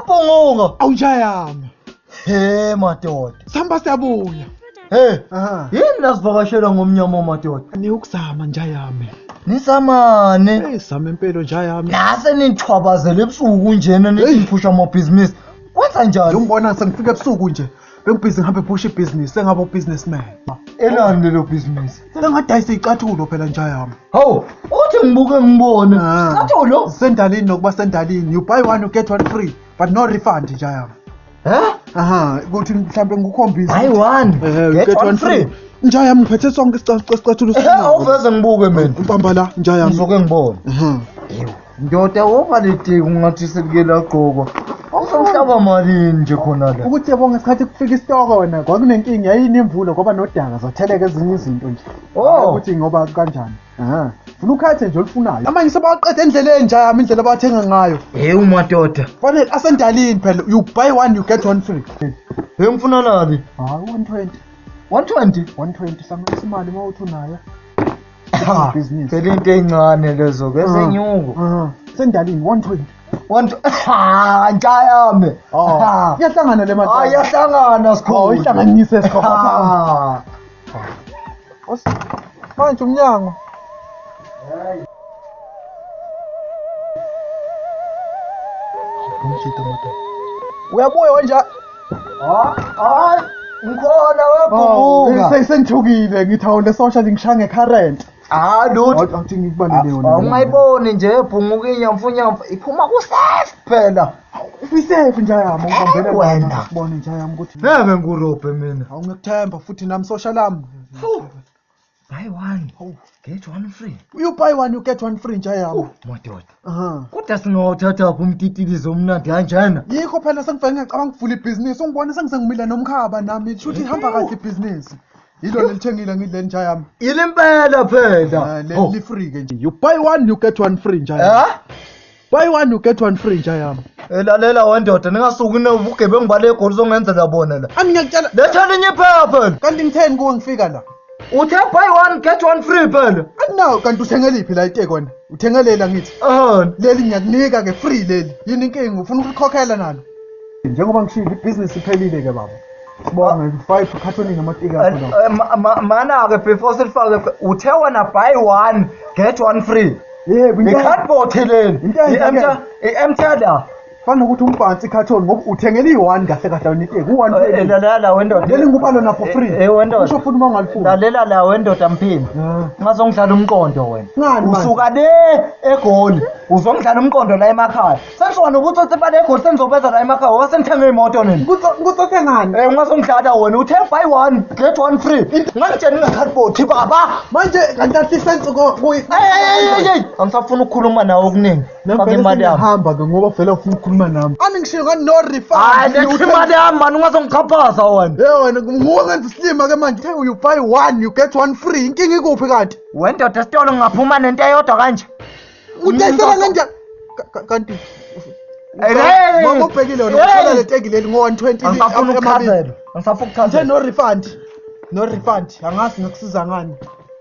Ngiyabonga. Awujayami. He madoda. Sihamba siyabuya. Hey, yini nasivakashela ngomnyama madoda? Niyokusama njayami. Nisamane. Hey, sama impilo njayami. Nase nithwabazela ebusuku njena niphusha amabhizinisi. Kwenza njani? Ngibona sengifika ebusuku nje. Bengibhizi ngihambe push ibhizinisi, sengaba businessman. Elani lelo business? Selengadayisa icathulo phela njayami. Hawu, uthi ngibuke ngibone. Icathulo? Sendalini nokuba sendalini, you buy one you get one free, but no refund njayami. Ukuthi mhlambe ngikukhombisa. Buy one, get one free. Njayami ngiphethe sonke isicathulo awuveze ngibuke mina. Ubamba la njayami. Ngizoke ngibone. Ndoda wovalidiki ungathi selikela gqoko. Awusomhlaba malini nje khona la. Ukuthi yabonga isikhathi kufika isitoko wena kwakunenkinga yayini imvula ngoba nodaka zotheleka ezinye izinto nje. Ukuthi ngoba kanjani. Funa ukhethe nje olufunayo. Amanye sebaqeda endleleni njayami indlela abathenga ngayo. Umadoda. Fanele asendalini phela you buy one you get one free. Ngifuna nani? 120. 120? 120 sangisa imali mawuthi unayo. Business. Phela into encane lezo ke senyuko. Sendalini 120. Njayami. Iyahlangana le mali. Iyahlangana sikhona. Ihlanganise sikhona. Manje umnyango. Uyabuya wanje? Hayi, ngikhona webhuka. Sengithukile ngithawule social ngishaya ngecurrent. Lutho. Awuthi ngikubalele yona. Ungayiboni nje ebhunguka inyamfunyamfu iphuma ku-safe phela. Uyisafe njayami ungihambele wena. Sibone njayami ukuthi ngeke ngurobhe mina. Awungekuthemba futhi nami social lami. Buy one, get one free. You buy one you get one free njayami. Madoda. Kodwa singawuthatha apho umtitilizo omnandi kanjena. Yikho phela sengifike ngicabanga ukuvula ibhizinisi ungibona sengizengimila nomkhaba nami futhi ihamba kahle ibhizinisi. Yilo lelithengile ngidle njayami. Ilimpela phela. Le free ke nje. You buy one you get one free njayami. Buy one you get one free njayami. Elalela wendoda ningasuki ubugebengu bale egoli zongenzela bona la. Ngiyakutshela letha linye iphepha phela. Kanti ngitheni kuwe ngifika la. Uthe buy one get one free phela. Andinawo kanti uthengeliphi la iteke wena? Uthengelela ngithi. Leli ngiyakunika ke free leli. Yini inkinga ufuna ukukhokhela nalo? Njengoba ngishilo ibhizinisi iphelile ke baba. Sibonga 5 cartoning amatika khona. Mana ke before silifake uthe wena buy one get one free. Yebo i-cardboard leli. I-empty Fana ukuthi umbhansi carton ngoba uthengele i1 kahle kahle uniteke u1 lalela wendoda. Leli ngubalo na for free. Wendoda. Usho futhi mangalifuni. Lalela la wendoda mphini. Ngazongidlala umqondo wena. Usuka le egoli uzongidlala umqondo la emakhaya. Sengishona ukuthi utsepha egoli sengizobeza la emakhaya wasengithenge imoto nini. Ngutsothe ngani? Ungazongidlala wena uthe buy one get one free. Ngangitshela nge-cardboard baba. Manje kanti sense kuyi. Angisafuna ukukhuluma nawe okuningi. Faka imali yami. Hamba ke ngoba vele ufuna ukukhuluma nami. Ami ngishiyo ngani no refund. Lethi imali yami mani ungazongixhaphaza wena. Wena nguwe ngenza isilima ke manje. You buy one you get one free. Inkinga ikuphi kanti? Wendoda esitolo ngingaphuma nento eyodwa kanje. Udayisela kanjani? Kanti ngobhekile wena uthola le teki leli ngo120 Angisafuna ukuchazela. Angisafuna ukuchazela. No refund. No refund. Angazi ngikusiza ngani.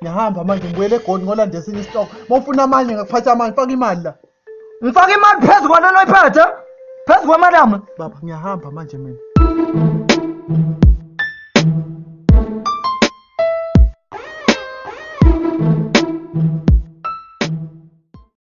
Ngiyahamba manje ngibuyele eGoli ngolanda esinye istock. Mawufuna amanye ngakuphatha amanye faka imali la. Ngifaka imali phezulu kwana noyiphethe. Phezulu kwemali yami. Baba ngiyahamba manje mina.